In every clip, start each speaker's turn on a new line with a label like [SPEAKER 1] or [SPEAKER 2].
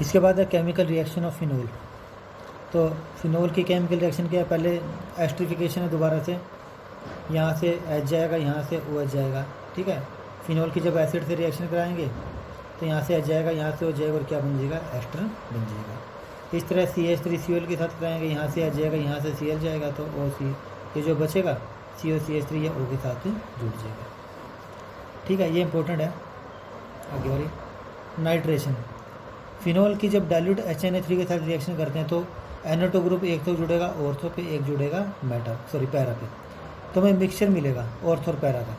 [SPEAKER 1] इसके बाद है केमिकल रिएक्शन ऑफ फिनोल। तो फिनोल की केमिकल रिएक्शन क्या है, पहले एस्ट्रिफिकेशन है दोबारा से, यहाँ से एच जाएगा, यहाँ से ओ एच जाएगा, ठीक है। फिनोल की जब एसिड से रिएक्शन कराएंगे तो यहाँ से एच जाएगा, यहाँ से ओ जाएगा, और क्या बन जाएगा, एस्टर बन जाएगा। इस तरह CH3Cl के साथ कराएंगे, यहाँ से एच जाएगा, यहाँ से Cl जाएगा, तो OC, ये जो बचेगा COCH3 या O के साथ जुड़ जाएगा, ठीक है। ये इंपॉर्टेंट है। आगे और नाइट्रेशन, फिनोल की जब डाइल्यूट HNA3 के साथ रिएक्शन करते हैं तो NO2 ग्रुप एक तो जुड़ेगा ऑर्थो पे, एक जुड़ेगा पैरा पे, तो हमें मिक्सचर मिलेगा ऑर्थो और पैरा का।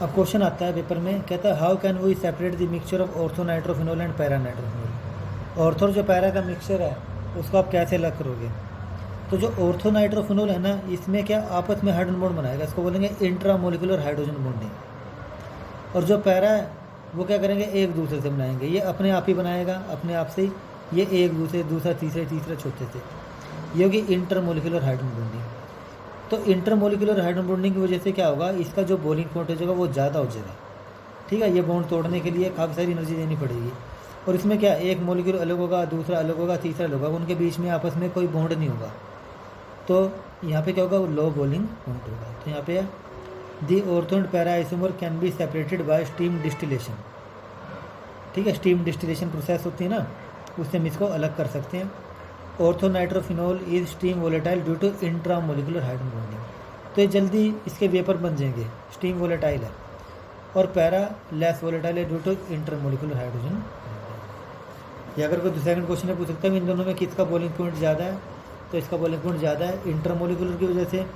[SPEAKER 1] अब क्वेश्चन आता है पेपर में, कहता है how can we separate the mixture of ortho nitrophenol and para nitrophenol. Ortho जो पैरा का मिक्सचर है उसको आप कैसे अलग करोगे। तो जो ऑर्थो नाइट्रोफिनोल है ना, इसमें क्या आपस में हाइड्रोजन बॉन्ड बनाएगा, इसको बोलेंगे इंट्रामोलिकुलर हाइड्रोजन बॉन्डिंग। और जो पैरा है वो क्या करेंगे, एक दूसरे से बनाएंगे, ये अपने आप ही बनाएगा, अपने आप से ही, ये एक दूसरे, दूसरा तीसरे, तीसरा चौथे से, ये होगी इंटरमोलिकुलर हाइड्रोजन बॉन्डिंग। तो इंटरमोलिकुलर हाइड्रोजन बॉन्डिंग की वजह से क्या होगा, इसका जो बॉइलिंग पॉइंट हो जाएगा वो ज़्यादा हो जाएगा, ठीक है। ये बॉन्ड तोड़ने के लिए काफ़ी सारी एनर्जी देनी पड़ेगी। और इसमें क्या, एक मोलिक्यूल अलग होगा, दूसरा अलग होगा, तीसरा अलग होगा, उनके बीच में आपस में कोई बॉन्ड नहीं होगा, तो यहाँ पे क्या होगा, लो बॉइलिंग पॉइंट होगा। तो यहाँ पे the ortho and para isomer can be separated by steam distillation, ठीक है। स्टीम डिस्टिलेशन प्रोसेस होती है ना, उससे हम इसको अलग कर सकते हैं। Ortho nitrophenol is steam volatile due to intramolecular hydrogen bonding, तो ये जल्दी इसके वेपर बन जाएंगे, स्टीम वोलेटाइल है। और पैरा लेस वोलेटाइल है ड्यू टू इंटरमोलिकुलर हाइड्रोजन। या अगर कोई सेकंड क्वेश्चन में पूछ सकता है इन दोनों में किसका बॉइलिंग पॉइंट ज़्यादा है, तो इसका बॉइलिंग पॉइंट ज़्यादा है इंटरमोलिकुलर की वजह से,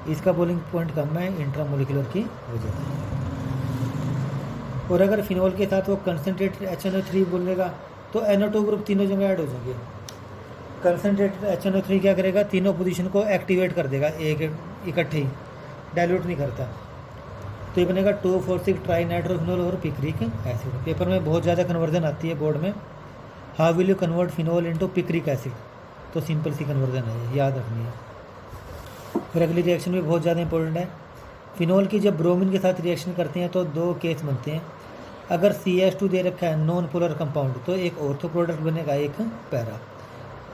[SPEAKER 1] इसका बॉइलिंग पॉइंट कम है इंट्रामोलिकुलर की वजह से। और अगर फिनोल के साथ वो कंसनट्रेटेड HNO3 बोलेगा तो NO2 ग्रुप तीनों जगह ऐड हो जाएंगे। कंसनट्रेटेड HNO3 क्या करेगा, तीनों पोजीशन को एक्टिवेट कर देगा, एक इकट्ठे ही, डाइल्यूट नहीं करता। तो ये बनेगा 2,4,6 ट्राई नाइट्रोफिनोल और पिक्रिक एसिड। पेपर में बहुत ज़्यादा कन्वर्जन आती है बोर्ड में, how will you convert phenol into picric acid, तो सिंपल सी कन्वर्जन है, याद रखनी है। फिर अगली रिएक्शन भी बहुत ज़्यादा इंपॉर्टेंट है। फिनोल की जब ब्रोमीन के साथ रिएक्शन करते हैं तो दो केस बनते हैं। अगर CH2 दे रखा है नॉन पोलर कंपाउंड, तो एक ऑर्थो प्रोडक्ट बनेगा, एक पैरा।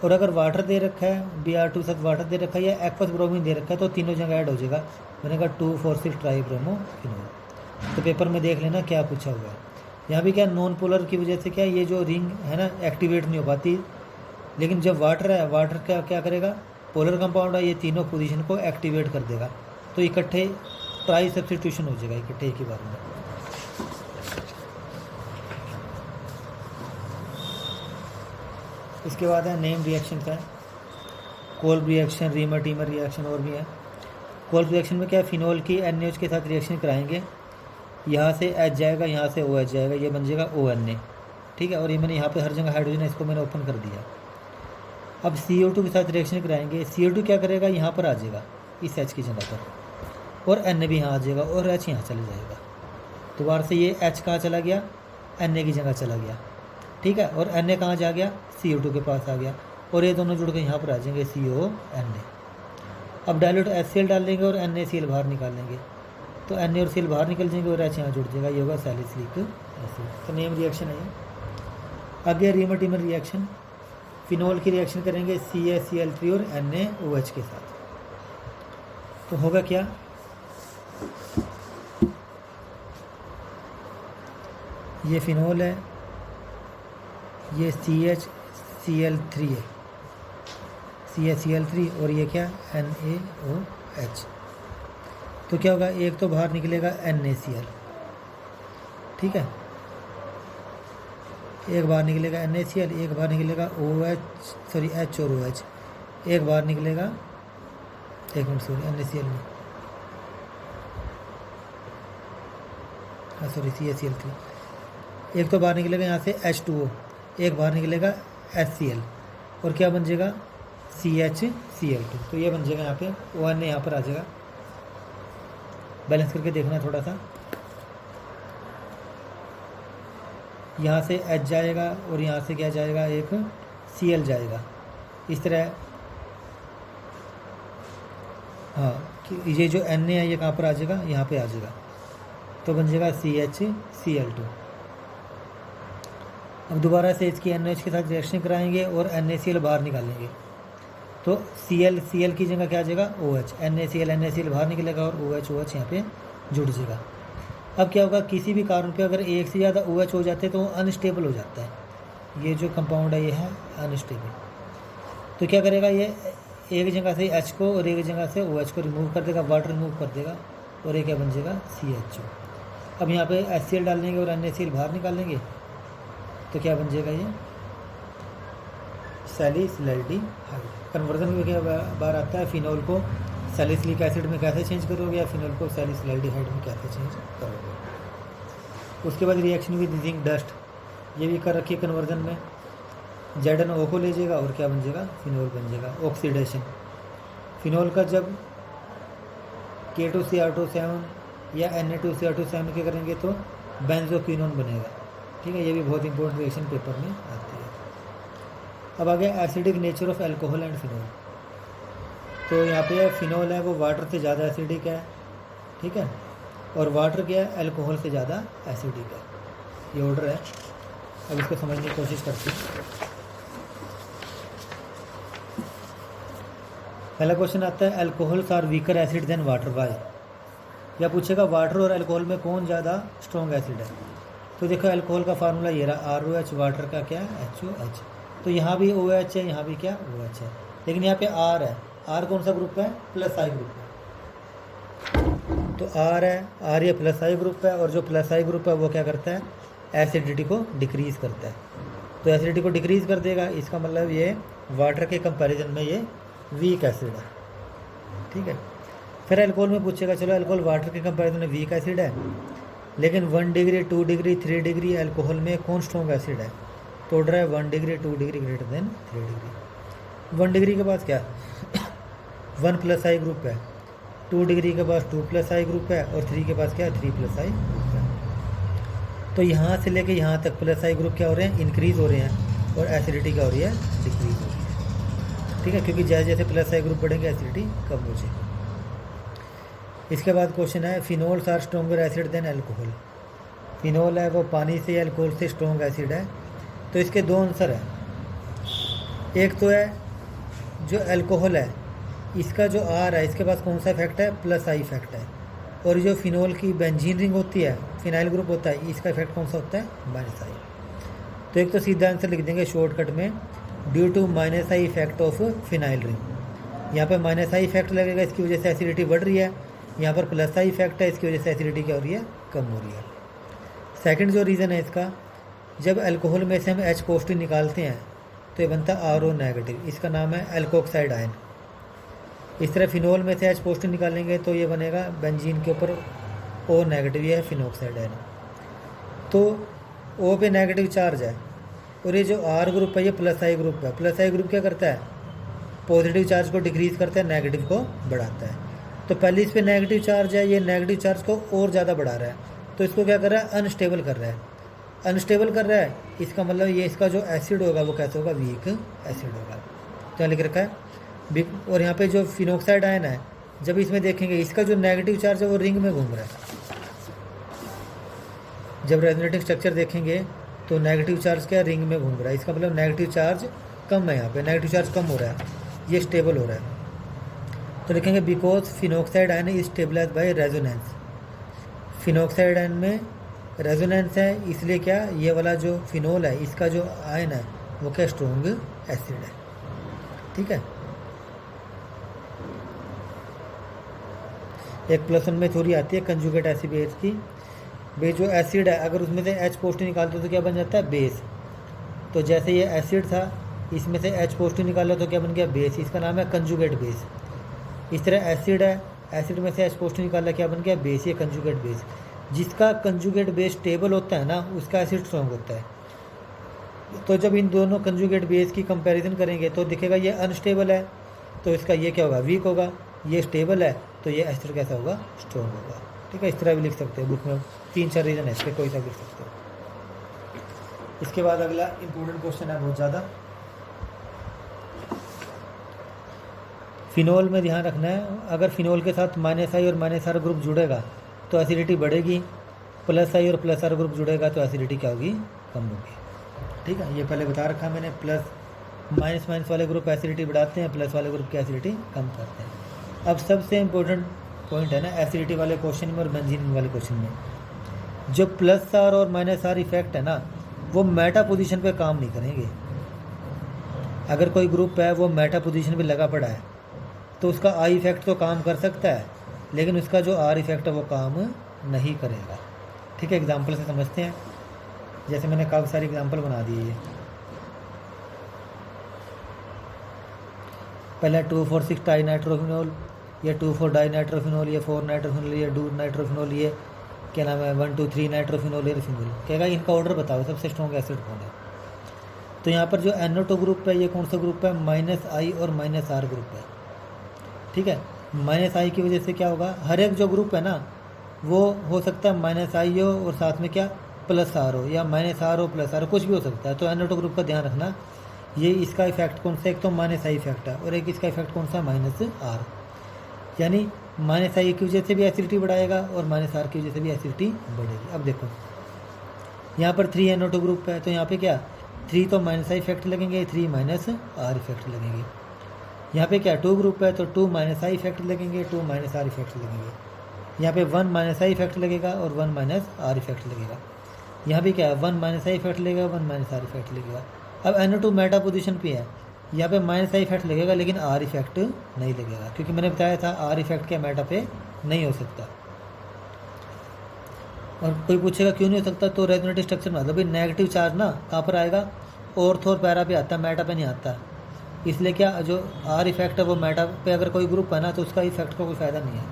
[SPEAKER 1] और अगर वाटर दे रखा है, Br2 साथ वाटर दे रखा है, या एक्वस ब्रोमीन दे रखा है, तो तीनों जगह ऐड हो जाएगा, बनेगा 2,4,6 ट्राई ब्रोमो फिनोल। तो पेपर में देख लेना क्या पूछा हुआ है। यहाँ भी क्या, नॉन पोलर की वजह से क्या, ये जो रिंग है ना एक्टिवेट नहीं हो पाती, लेकिन जब वाटर है, वाटर का क्या करेगा, पोलर कंपाउंड है, ये तीनों पोजीशन को एक्टिवेट कर देगा, तो इकट्ठे ट्राई सब्स्टिट्यूशन हो जाएगा इकट्ठे एक ही बार में। इसके बाद है नेम रिएक्शन का, Kolb reaction, reamer teamer reaction और भी है। कोल्ब रिएक्शन में क्या, फिनोल की NaOH के साथ रिएक्शन कराएंगे, यहाँ से H जाएगा, यहाँ से OH जाएगा, ये बन जाएगा ONA, ठीक है। और ये मैंने यहाँ पे हर जगह हाइड्रोजन है, इसको मैंने ओपन कर दिया। अब CO2 के साथ रिएक्शन कराएंगे, CO2 क्या करेगा, यहाँ पर आ जाएगा इस H की जगह पर, और Na भी यहाँ आ जाएगा, और H यहाँ चला जाएगा। दोबारा से ये H कहाँ चला गया, Na की जगह चला गया, ठीक है। और Na कहाँ जा गया, CO2 के पास आ गया, और ये दोनों जुड़ के यहाँ पर आ जाएंगे CONA। अब डाइल्यूट HCl डाल लेंगे और NaCl बाहर निकालेंगे, तो Na और Cl बाहर निकल जाएंगे और H यहाँ जुड़ जाएगा, ये होगा सैलिसिलिक एसिड। तो नेम रिएक्शन है ये। आगे रीमर टीमर रिएक्शन, फिनोल की रिएक्शन करेंगे CaCl3 और NaOH के साथ, तो होगा क्या, ये फिनोल है, ये CHCl3 है, CaCl3, और ये क्या, NaOH। तो क्या होगा, एक तो बाहर निकलेगा NaCl, ठीक है, एक बाहर निकलेगा NaCl, एक बाहर निकलेगा H और OH, एक बाहर निकलेगा, एक मिनट सॉरी, NaCl में, हाँ सॉरी CaCl3, एक तो बाहर निकलेगा यहाँ से H2O, एक बाहर निकलेगा HCl, और क्या बन जाएगा, CHCl2। तो ये बन जाएगा यहाँ पे ONA, यहाँ पर आ जाएगा। बैलेंस करके देखना थोड़ा सा, यहाँ से H जाएगा और यहाँ से क्या जाएगा, एक Cl जाएगा, इस तरह। हाँ, ये जो Na है ये कहाँ पर आ जाएगा, यहाँ पे आ जाएगा। तो बन जाएगा CHCl2। अब दोबारा से इसकी NaOH के साथ रिएक्शन कराएंगे और NaCl बाहर निकालेंगे, तो Cl की जगह क्या आ जाएगा OH, NaCl बाहर निकलेगा और OH यहाँ पे जुड़ जाएगा। अब क्या होगा, किसी भी कारण पे अगर एक से ज़्यादा OH हो जाते हैं तो अनस्टेबल हो जाता है। ये जो कंपाउंड है ये है अनस्टेबल। तो क्या करेगा, ये एक जगह से H को और एक जगह से OH को रिमूव कर देगा, वाटर रिमूव कर देगा और ये क्या बन जाएगा CHO। अब यहाँ पे HCl डालेंगे और NaCl बाहर निकालेंगे, तो क्या बन जाएगा, ये सैलिसिलैल्डिहाइड। कन्वर्जन में क्या बार आता है, फिनॉल को सैलिसिलिक एसिड में कैसे चेंज करोगे या फिनॉल को सैलिसिलैल्डिहाइड में कैसे चेंज करोगे। उसके बाद रिएक्शन विद जिंक डस्ट, ये भी कर रखी है कन्वर्जन में। ZnO को ले जाएगा और क्या बन जाएगा, फिनॉल बन जाएगा। ऑक्सीडेशन, फिनॉल का जब K2Cr2 या Na2Cr2 के करेंगे तो बेंजोक्विनोन बनेगा। ठीक है, ये भी बहुत इंपॉर्टेंट रिएक्शन पेपर में आती है। अब आ गया acidic nature of alcohol and phenol. तो यहाँ पे फिनॉल है वो वाटर से ज़्यादा एसिडिक है, ठीक है, और वाटर क्या है, अल्कोहल से ज़्यादा एसिडिक है। ये ऑर्डर है, अब इसको समझने की कोशिश करते हैं। पहला क्वेश्चन आता है, alcohols are weaker acid than water, why. या पूछेगा वाटर और अल्कोहल में कौन ज़्यादा स्ट्रॉन्ग एसिड है। तो देखो अल्कोहल का फार्मूला ये रहा, ROH, वाटर का क्या है HOH। तो यहाँ भी OH है, यहाँ भी क्या OH है, लेकिन यहाँ पे R है। R कौन सा ग्रुप है, प्लस I ग्रुप है। तो R है, R ये प्लस I ग्रुप है, और जो प्लस I ग्रुप है वो क्या करता है, एसिडिटी को डिक्रीज़ करता है। तो एसिडिटी को डिक्रीज़ कर देगा, इसका मतलब ये वाटर के कंपैरिजन में ये वीक एसिड है। ठीक है, फिर अल्कोहल में पूछेगा, चलो अल्कोहल वाटर के कंपैरिजन में वीक एसिड है, लेकिन 1 डिग्री 2 डिग्री 3 डिग्री अल्कोहल में कौन स्ट्रॉन्ग एसिड है। तो ऑर्डर है 1 degree 2 degree greater than 3 degree. 1 degree के पास क्या 1 प्लस I ग्रुप है, 2 डिग्री के पास 2 प्लस I ग्रुप है, और 3 के पास क्या है 3 प्लस I ग्रुप है। तो यहाँ से लेके यहाँ तक प्लस I ग्रुप क्या हो रहे हैं, इंक्रीज़ हो रहे हैं, और एसिडिटी क्या हो रही है, डिक्रीज़ हो रही है। ठीक है, क्योंकि जैसे जैसे प्लस I ग्रुप बढ़ेंगे एसिडिटी कम हो जाएगी। इसके बाद क्वेश्चन है, phenols are stronger acid than alcohol. Phenol है वो पानी से या अल्कोहल से स्ट्रॉन्ग एसिड है। तो इसके दो आंसर है, एक तो है जो अल्कोहल है इसका जो R है इसके पास कौन सा इफेक्ट है, प्लस I इफेक्ट है, और जो फिनोल की बेंजीन रिंग होती है, फिनाइल ग्रुप होता है, इसका इफेक्ट कौन सा होता है, माइनस I। तो एक तो सीधा आंसर लिख देंगे शॉर्टकट में, due to minus I effect of phenyl ring. यहाँ पर माइनस I इफेक्ट लगेगा, इसकी वजह से एसिडिटी बढ़ रही है। यहाँ पर प्लस I इफेक्ट है, इसकी वजह से एसिडिटी क्या हो रही है, कम हो रही है। सेकंड जो रीज़न है इसका, जब अल्कोहल में से हम H पॉजिटिव निकालते हैं तो ये बनता है RO नेगेटिव, इसका नाम है एल्कोक्साइड आयन। इस तरह फिनोल में से H पॉजिटिव निकालेंगे तो ये बनेगा बेंजीन के ऊपर O नेगेटिव, ये है फिनोक्साइड आयन। तो O पे नेगेटिव चार्ज है, और ये जो R ग्रुप है ये प्लस I ग्रुप है। प्लस I ग्रुप क्या करता है, पॉजिटिव चार्ज को डिक्रीज़ करता है, नेगेटिव को बढ़ाता है। तो पहले इस पर नेगेटिव चार्ज है, ये नेगेटिव चार्ज को और ज़्यादा बढ़ा रहा है, तो इसको क्या कर रहा है, अनस्टेबल कर रहा है। अनस्टेबल कर रहा है, इसका मतलब ये इसका जो एसिड होगा वो कैसे होगा, वीक एसिड होगा। क्या लिख रखा है, और यहाँ पे जो फिनोक्साइड आयन है, जब इसमें देखेंगे इसका जो नेगेटिव चार्ज है वो रिंग में घूम रहा है। जब रेजोनेटिव स्ट्रक्चर देखेंगे तो नेगेटिव चार्ज क्या रिंग में घूम रहा है, इसका मतलब नेगेटिव चार्ज कम है, यहाँ पे नेगेटिव चार्ज कम हो रहा है, ये स्टेबल हो रहा है। तो लिखेंगे because phenoxide ion is stabilize by resonance. Phenoxide ion में रेजोनेंस है, इसलिए क्या ये वाला जो फिनोल है इसका जो आयन है वो क्या स्ट्रॉन्ग एसिड है। ठीक है, एक +1 में थ्योरी आती है कंजुगेट एसिड बेस की। बेस जो एसिड है अगर उसमें से H पॉजिटिव निकालते हो तो क्या बन जाता है, बेस। तो जैसे ये एसिड था, इसमें से H पॉजिटिव निकाला तो क्या बन गया, बेस, इसका नाम है कंजुगेट बेस। इस तरह एसिड है, एसिड में से H पॉजिटिव निकाला क्या बन गया, बेस, ये कंजुगेट बेस। जिसका कंजुगेट बेस स्टेबल होता है ना उसका एसिड स्ट्रॉन्ग होता है। तो जब इन दोनों कंजुगेट बेस की कंपैरिजन करेंगे तो दिखेगा ये अनस्टेबल है, तो इसका ये क्या होगा, वीक होगा। ये स्टेबल है तो ये एसिड कैसा होगा, स्ट्रॉन्ग होगा। ठीक है, इस तरह भी लिख सकते हैं, बुक में 3-4 रीज़न है इसके, कोई सा लिख सकते हो। इसके बाद अगला इंपॉर्टेंट क्वेश्चन है बहुत ज़्यादा, फिनोल में ध्यान रखना है, अगर फिनोल के साथ -I और -R ग्रुप जुड़ेगा तो एसिडिटी बढ़ेगी, प्लस आई और प्लस आर ग्रुप जुड़ेगा तो एसिडिटी क्या होगी, कम होगी। ठीक है, ये पहले बता रखा मैंने। प्लस माइनस माइनस वाले ग्रुप एसिडिटी बढ़ाते हैं, प्लस वाले ग्रुप की एसिडिटी कम करते हैं। अब सबसे इम्पोर्टेंट पॉइंट है ना एसिडिटी वाले क्वेश्चन में और बेंजीन वाले क्वेश्चन में, जो प्लस आर और माइनस आर इफेक्ट है ना वो मेटा पोजीशन पे काम नहीं करेंगे। अगर कोई ग्रुप है वो मेटा पोजीशन पे लगा पड़ा है तो उसका आई इफेक्ट तो काम कर सकता है, लेकिन उसका जो आर इफेक्ट है वो काम नहीं करेगा। ठीक है, एग्जांपल से समझते हैं। जैसे मैंने काफ़ी सारी एग्जांपल बना दी है। पहले 2,4,6 डाई नाइट्रोफिनोल, ये 2,4 डाई नाइट्रोफिनोल, ये 4 नाइट्रोफिनोल, ये 2 नाइट्रोफिनोल, ये क्या नाम है 1, 2, 3 नाइट्रोफिनोल, ये फिनोल। कहेगा इनका ऑर्डर बताओ, सबसे स्ट्रॉन्ग एसिड कौन है। तो यहाँ पर जो NO2 ग्रुप है ये कौन सा ग्रुप है, -I और -R ग्रुप है। ठीक है, -I की वजह से क्या होगा, हर एक जो ग्रुप है ना वो हो सकता है -I हो और साथ में क्या +R हो, या -R हो +R हो, कुछ भी हो सकता है। तो NO2 ग्रुप का ध्यान रखना। ये इसका इफेक्ट कौन सा, एक तो -I इफेक्ट है और एक इसका इफेक्ट कौन सा -R, यानी -I की वजह से भी एसिडिटी बढ़ाएगा और -R की वजह से भी एसिडिटी बढ़ेगी। अब देखो यहाँ पर 3 NO2 ग्रुप है तो यहाँ पे क्या 3 तो -I इफेक्ट लगेंगे, 3 -R इफेक्ट लगेंगे। यहाँ पे क्या 2 ग्रुप है तो 2 -I इफेक्ट लगेंगे, 2 -R इफेक्ट लगेंगे। यहाँ पे 1 -I इफेक्ट लगेगा और 1 -R इफेक्ट लगेगा। यहाँ पे क्या है 1 -I इफेक्ट लगेगा, 1 -R इफेक्ट लगेगा। अब NO2 मेटा पोजीशन पे है, यहाँ पे -I इफेक्ट लगेगा लेकिन R इफेक्ट नहीं लगेगा, क्योंकि मैंने बताया था R इफेक्ट क्या मेटा पे नहीं हो सकता। और कोई पूछेगा क्यों नहीं हो सकता, तो रेजोनेटिव स्ट्रक्चर में भाई नेगेटिव चार्ज ना कहाँ पर आएगा, ऑर्थो और पैरा पे आता है, मेटा पे नहीं आता। इसलिए क्या जो R इफेक्ट है वो मेटा पे अगर कोई ग्रुप है ना तो उसका इफेक्ट का कोई फ़ायदा नहीं है।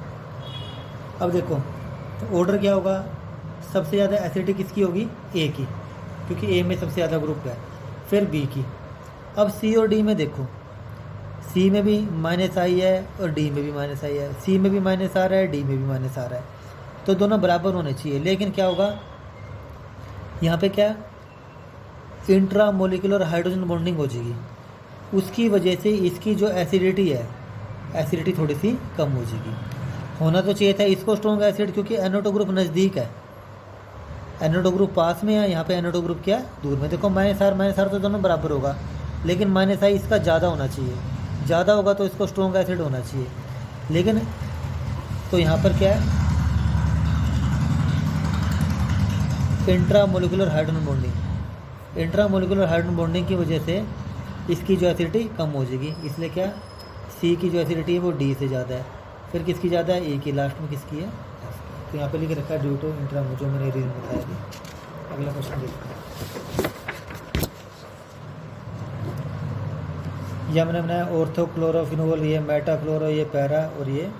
[SPEAKER 1] अब देखो तो ऑर्डर क्या होगा, सबसे ज़्यादा एसिडिटी किसकी होगी, A की, क्योंकि A में सबसे ज़्यादा ग्रुप है, फिर B की। अब C और D में देखो, C में भी -I है और D में भी -I है, C में भी -R है, D में भी -R है, तो दोनों बराबर होने चाहिए। लेकिन क्या होगा यहाँ पे क्या इंट्रा मोलिकुलर हाइड्रोजन बॉन्डिंग हो जाएगी, उसकी वजह से इसकी जो एसिडिटी है एसिडिटी थोड़ी सी कम हो जाएगी। होना तो चाहिए था इसको स्ट्रॉन्ग एसिड, क्योंकि NO2 ग्रुप नज़दीक है, NO2 ग्रुप पास में है, यहाँ पे NO2 ग्रुप क्या दूर में। देखो -R तो दोनों बराबर होगा, लेकिन -I इसका ज़्यादा होना चाहिए, ज़्यादा होगा तो इसको स्ट्रॉन्ग एसिड होना चाहिए। लेकिन तो यहाँ पर क्या है intra molecular hydrogen bonding, intra molecular hydrogen bonding की वजह से इसकी जो एसिडिटी कम हो जाएगी। इसलिए क्या C की जो एसिडिटी है वो D से ज़्यादा है, फिर किसकी ज़्यादा है A की, लास्ट में किसकी है। तो यहाँ पे लिख रखा है ड्यू टू इंट्रा, जो मैंने रीज़न बताया अभी। अगला क्वेश्चन देखते हैं। यह मैंने बनाया ऑर्थोक्लोरोफिनोल, ये मेटाक्लोरो, ये पैरा और ये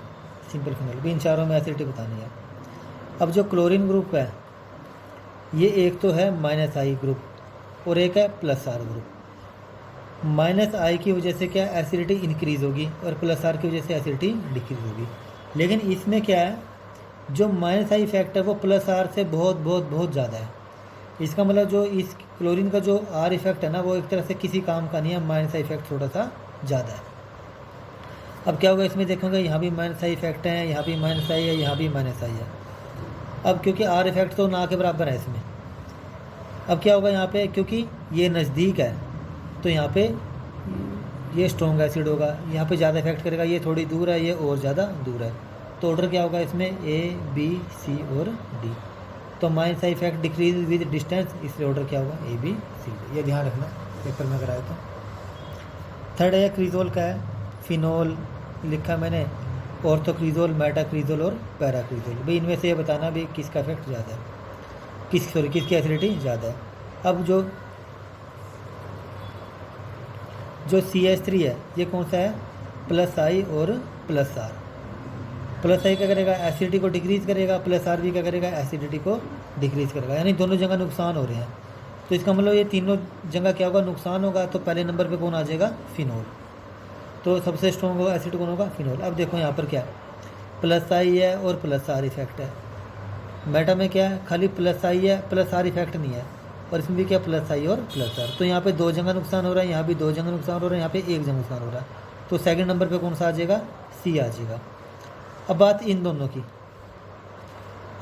[SPEAKER 1] सिंपल फिनोल, भी इन चारों में एसिडिटी बतानी है। अब जो क्लोरीन ग्रुप है ये एक तो है -I ग्रुप और एक है +R ग्रुप। -I की वजह से क्या एसिडिटी इंक्रीज़ होगी और +R की वजह से एसिडिटी डिक्रीज़ होगी। लेकिन इसमें क्या है जो -I इफेक्ट है वो +R से बहुत बहुत बहुत ज़्यादा है। इसका मतलब जो इस क्लोरीन का जो R इफेक्ट है ना वो एक तरह से किसी काम का नहीं है, -I इफेक्ट थोड़ा सा ज़्यादा है। अब क्या होगा इसमें देखोगे यहाँ भी -I इफेक्ट है, यहाँ भी -I है, यहाँ भी -I है। अब क्योंकि R इफेक्ट तो ना के बराबर है इसमें, अब क्या होगा यहाँ पे क्योंकि ये नज़दीक है तो यहाँ पे ये स्ट्रॉन्ग एसिड होगा, यहाँ पे ज़्यादा इफेक्ट करेगा, ये थोड़ी दूर है, ये और ज़्यादा दूर है। तो ऑर्डर क्या होगा इसमें A, B, C और D। तो -I effect decrease with distance, इसलिए ऑर्डर क्या होगा A, B, C, D। ये ध्यान रखना पेपर में अगर आए तो। थर्ड है क्रीजोल का है, फिनोल लिखा मैंने, ऑर्थोक्रीजोल, मेटाक्रीजोल और पैराक्रीजोल। भाई इनमें से ये बताना भी किसका इफेक्ट ज़्यादा है, किसकी एसिडिटी ज़्यादा है। अब जो CH3 है ये कौन सा है, +I और +R। +I क्या करेगा एसिडिटी को डिक्रीज़ करेगा, +R भी क्या करेगा एसिडिटी को डिक्रीज़ करेगा, यानी दोनों जगह नुकसान हो रहे हैं। तो इसका मतलब ये तीनों जगह क्या होगा नुकसान होगा। तो पहले नंबर पे कौन आ जाएगा, फिनोल। तो सबसे स्ट्रॉन्ग होगा एसिड कौन होगा, फिनोल। अब देखो यहाँ पर क्या +I है और +R इफेक्ट है। मेटा में क्या है खाली +I है, +R इफेक्ट नहीं है, और इसमें भी क्या +I और +R। तो यहाँ पे दो जगह नुकसान हो रहा है, यहाँ भी दो जगह नुकसान हो रहा है, यहाँ पे एक जगह नुकसान हो रहा है। तो सेकंड नंबर पे कौन सा आ जाएगा, C आ जाएगा। अब बात इन दोनों की,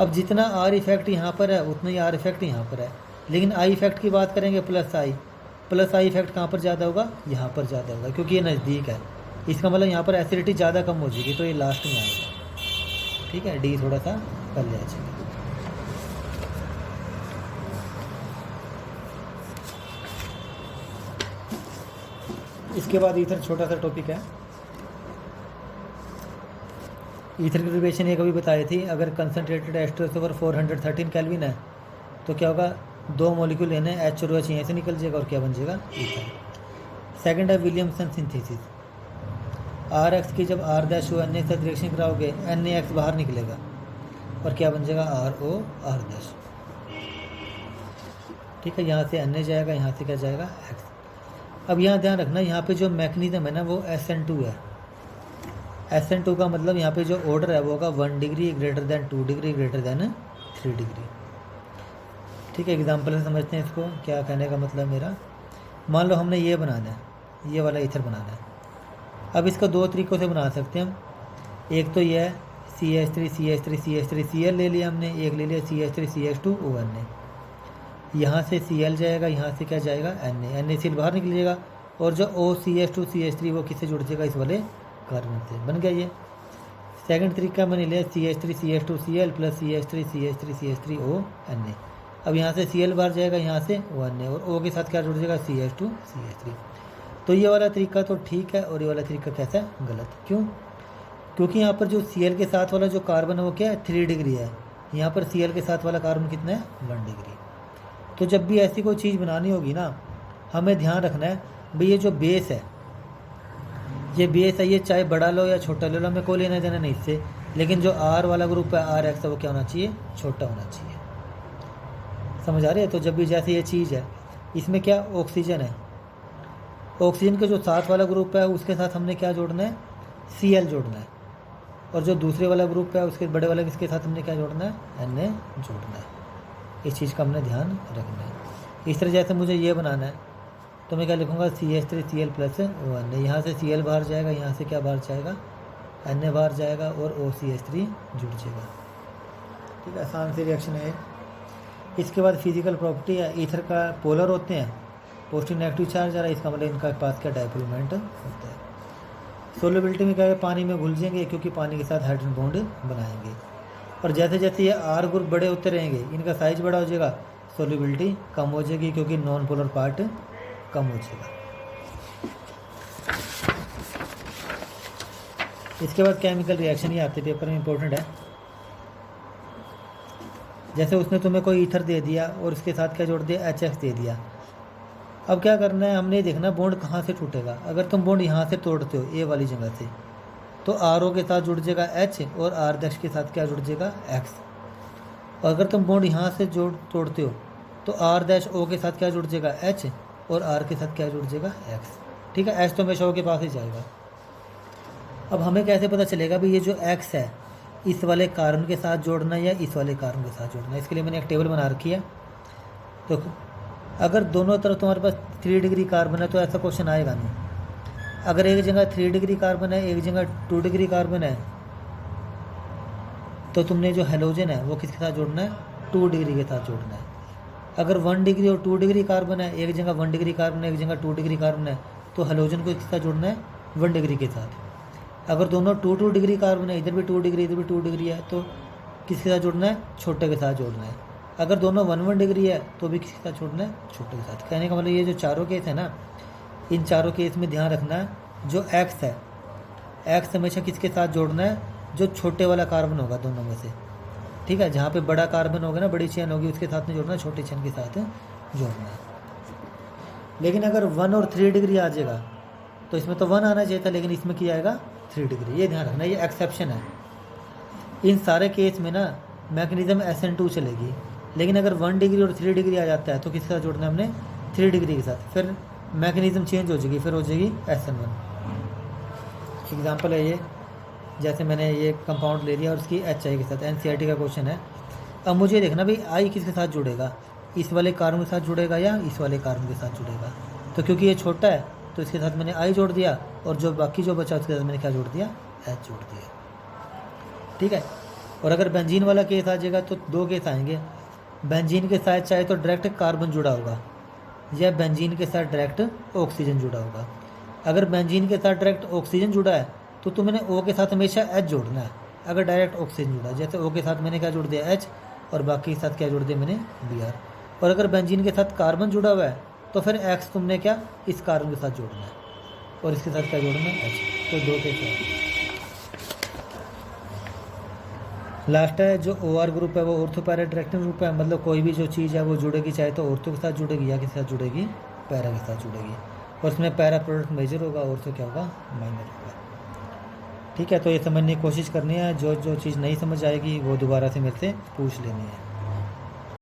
[SPEAKER 1] अब जितना आर इफेक्ट यहाँ पर है उतना ही आर इफेक्ट यहाँ पर है, लेकिन आई इफेक्ट की बात करेंगे प्लस आई इफेक्ट कहाँ पर ज़्यादा होगा, यहाँ पर ज़्यादा होगा, क्योंकि ये नज़दीक है। इसका मतलब यहाँ पर एसिडिटी ज़्यादा कम हो जाएगी, तो ये लास्ट में आएगा। ठीक है, डी थोड़ा सा कर लिया चाहिए। इसके बाद ईथर छोटा सा टॉपिक है। ईथर की डेरिवेशन एक अभी बताई थी। अगर कंसनट्रेटेड H2SO ओवर 413 केल्विन है तो क्या होगा, 2 मॉलिक्यूल लेने H और OH यहाँ से निकल जाएगा और क्या बन जाएगा, ईथर। सेकंड है विलियमसन सिंथेसिस। RX की जब R डैश ओ Na से रिएक्शन कराओगे NaX बाहर निकलेगा और क्या बन जाएगा, RO R डैश। ठीक है, यहाँ से Na जाएगा, यहाँ से क्या जाएगा, X। अब यहाँ ध्यान रखना, यहाँ पे जो मैकेनिज्म है ना वो SN2 है। SN2 का मतलब यहाँ पे जो ऑर्डर है वो होगा 1 degree greater than 2 degree greater than 3 degree. ठीक है, एग्जाम्पल से समझते हैं इसको, क्या कहने का मतलब मेरा। मान लो हमने ये बनाना है, ये वाला ईथर बनाना है। अब इसको 2 तरीक़ों से बना सकते हैं हम। एक तो ये है CH3 Cl ले लिया हमने, एक ले लिया CH3 CH2ONA। यहाँ से Cl जाएगा, यहाँ से क्या जाएगा, NaCl बाहर निकलेगा और जो OCH2 CH3 वो किससे जुड़ जाएगा, इस वाले कार्बन से। बन गया ये। सेकंड तरीका मैंने लिया CH3 CH2Cl plus CH3 CH3 CH3ONA। अब यहाँ से Cl बाहर जाएगा, यहाँ से ONA और O के साथ क्या जुड़ जाएगा, CH2 CH3। तो ये वाला तरीका तो ठीक है और ये वाला तरीका कैसा है, गलत। क्यों? क्योंकि यहाँ पर जो Cl के साथ वाला जो कार्बन है वो क्या है, 3 डिग्री है। यहाँ पर Cl के साथ वाला कार्बन कितना है, 1 डिग्री। तो जब भी ऐसी कोई चीज़ बनानी होगी ना, हमें ध्यान रखना है भाई ये जो बेस है, ये बेस है, ये चाहे बड़ा लो या छोटा ले लो, हमें कोई लेना देना नहीं इससे। लेकिन जो R वाला ग्रुप है RX है वो क्या होना चाहिए, छोटा होना चाहिए। समझ आ रही है? तो जब भी जैसे ये चीज़ है, इसमें क्या ऑक्सीजन है, ऑक्सीजन के जो साथ वाला ग्रुप है उसके साथ हमने क्या जोड़ना है, Cl जोड़ना है। और जो दूसरे वाला ग्रुप है उसके बड़े वाले इसके साथ हमने क्या जोड़ना है, Na जोड़ना है। इस चीज़ का हमने ध्यान रखना है। इस तरह जैसे मुझे ये बनाना है तो मैं क्या लिखूँगा, CH3Cl प्लस ONA। यहाँ से Cl बाहर जाएगा, यहाँ से क्या बाहर जाएगा, Na बाहर जाएगा और OCH3 जुड़ जाएगा। ठीक है, आसान सी रिएक्शन है। इसके बाद फिजिकल प्रॉपर्टी है, ईथर का पोलर होते हैं, पॉजिटिव नेगेटिव चार्ज आ रहा है, इसका मतलब इनका पास क्या डायपोल मोमेंट होता है। सोल्युबिलिटी में क्या है, पानी में घुल जाएंगे क्योंकि पानी के साथ हाइड्रोजन बॉन्ड बनाएंगे। और जैसे जैसे ये R ग्रुप बड़े होते रहेंगे, इनका साइज बड़ा हो जाएगा, सोल्युबिलिटी कम हो जाएगी क्योंकि नॉन पोलर पार्ट कम हो जाएगा। इसके बाद केमिकल रिएक्शन ही आते पेपर में, इंपॉर्टेंट है। जैसे उसने तुम्हें कोई ईथर दे दिया और उसके साथ क्या जोड़ दिया, HX दे दिया। अब क्या करना है, हमने देखना बॉन्ड कहाँ से टूटेगा। अगर तुम बॉन्ड यहाँ से तोड़ते हो ए वाली जगह से, तो RO के साथ जुड़ जाएगा H और R डैश के साथ क्या जुड़ जाएगा, X। और अगर तुम बॉन्ड यहाँ से तोड़ते हो तो R डैश O के साथ क्या जुड़ जाएगा, H और R के साथ क्या जुड़ जाएगा, X। ठीक है, H तो हमेशा O के पास ही जाएगा। अब हमें कैसे पता चलेगा भाई ये जो X है इस वाले कार्बन के साथ जोड़ना है या इस वाले कार्बन के साथ जोड़ना है। इसके लिए मैंने एक टेबल बना रखी है। तो अगर दोनों तरफ तुम्हारे पास 3 डिग्री कार्बन है तो ऐसा क्वेश्चन आएगा नहीं। अगर एक जगह 3 डिग्री कार्बन है, एक जगह 2 डिग्री कार्बन है, तो तुमने जो हेलोजन है वो किसके साथ जोड़ना है, 2 डिग्री के साथ जोड़ना है। अगर 1 डिग्री और 2 डिग्री कार्बन है, एक जगह 1 डिग्री कार्बन है, एक जगह 2 डिग्री कार्बन है, तो हेलोजन को किसके साथ जोड़ना है, 1 डिग्री के साथ। अगर दोनों 2 डिग्री कार्बन है, इधर भी 2 डिग्री इधर भी 2 डिग्री है, तो किसके साथ जोड़ना है, छोटे के साथ जोड़ना है। अगर दोनों 1 डिग्री है तो भी किसके साथ जोड़ना है, छोटे के साथ। कहने का मतलब ये जो चारों केस है ना, इन चारों केस में ध्यान रखना है जो X है, X हमेशा किसके साथ जोड़ना है, जो छोटे वाला कार्बन होगा दोनों में से। ठीक है, जहाँ पे बड़ा कार्बन होगा ना, बड़ी चेन होगी, उसके साथ में जोड़ना है, छोटे चेन के साथ जोड़ना है। लेकिन अगर 1 और 3 डिग्री आ जाएगा तो इसमें तो 1 आना चाहिए था, लेकिन इसमें क्या आएगा, 3 डिग्री। ये ध्यान रखना, ये एक्सेप्शन है। इन सारे केस में ना मैकेनिज्म SN2 चलेगी। लेकिन अगर 1 डिग्री और 3 डिग्री आ जाता है तो किसके साथ जोड़ना है हमने, 3 डिग्री के साथ। फिर मैकेनिज्म चेंज हो जाएगी, फिर हो जाएगी SN1। एग्जाम्पल है ये, जैसे मैंने ये कंपाउंड ले लिया और उसकी HI के साथ, NCERT का क्वेश्चन है। अब मुझे देखना भाई I किसके साथ जुड़ेगा, इस वाले कार्बन के साथ जुड़ेगा या इस वाले कार्बन के साथ जुड़ेगा। तो क्योंकि ये छोटा है तो इसके साथ मैंने I जोड़ दिया और जो बाकी जो बचा उसके साथ मैंने क्या जोड़ दिया, H जोड़ दिया। ठीक है, और अगर बेंजीन वाला केस आ जाएगा तो दो केस आएंगे, बेंजीन के साथ चाहे तो डायरेक्ट कार्बन जुड़ा होगा या बेंजीन के साथ डायरेक्ट ऑक्सीजन जुड़ा होगा। अगर बेंजीन के साथ डायरेक्ट ऑक्सीजन जुड़ा है तो तुमने ओ के साथ हमेशा एच जोड़ना है। अगर डायरेक्ट ऑक्सीजन जुड़ा, जैसे ओ के साथ मैंने क्या जोड़ दिया एच, और बाकी के साथ क्या जोड़ दिया मैंने बी आर। और अगर बेंजीन के साथ कार्बन जुड़ा हुआ है तो फिर एक्स तुमने क्या इस कार्बन के साथ जोड़ना है और इसके साथ क्या जोड़ना है एच। तो दो के साथ लास्ट है जो ओ आर ग्रुप है वो ऑर्थो पैरा डायरेक्टिव ग्रुप है, मतलब कोई भी जो चीज़ है वो जुड़ेगी चाहे तो ऑर्थो के साथ जुड़ेगी या किसके साथ जुड़ेगी, पैरा के साथ जुड़ेगी। और उसमें पैरा प्रोडक्ट मेजर होगा, ऑर्थो क्या होगा, माइनर होगा। ठीक है, तो ये समझने की कोशिश करनी है, जो जो चीज़ नहीं समझ आएगी वो दोबारा से मेरे से पूछ लेनी है।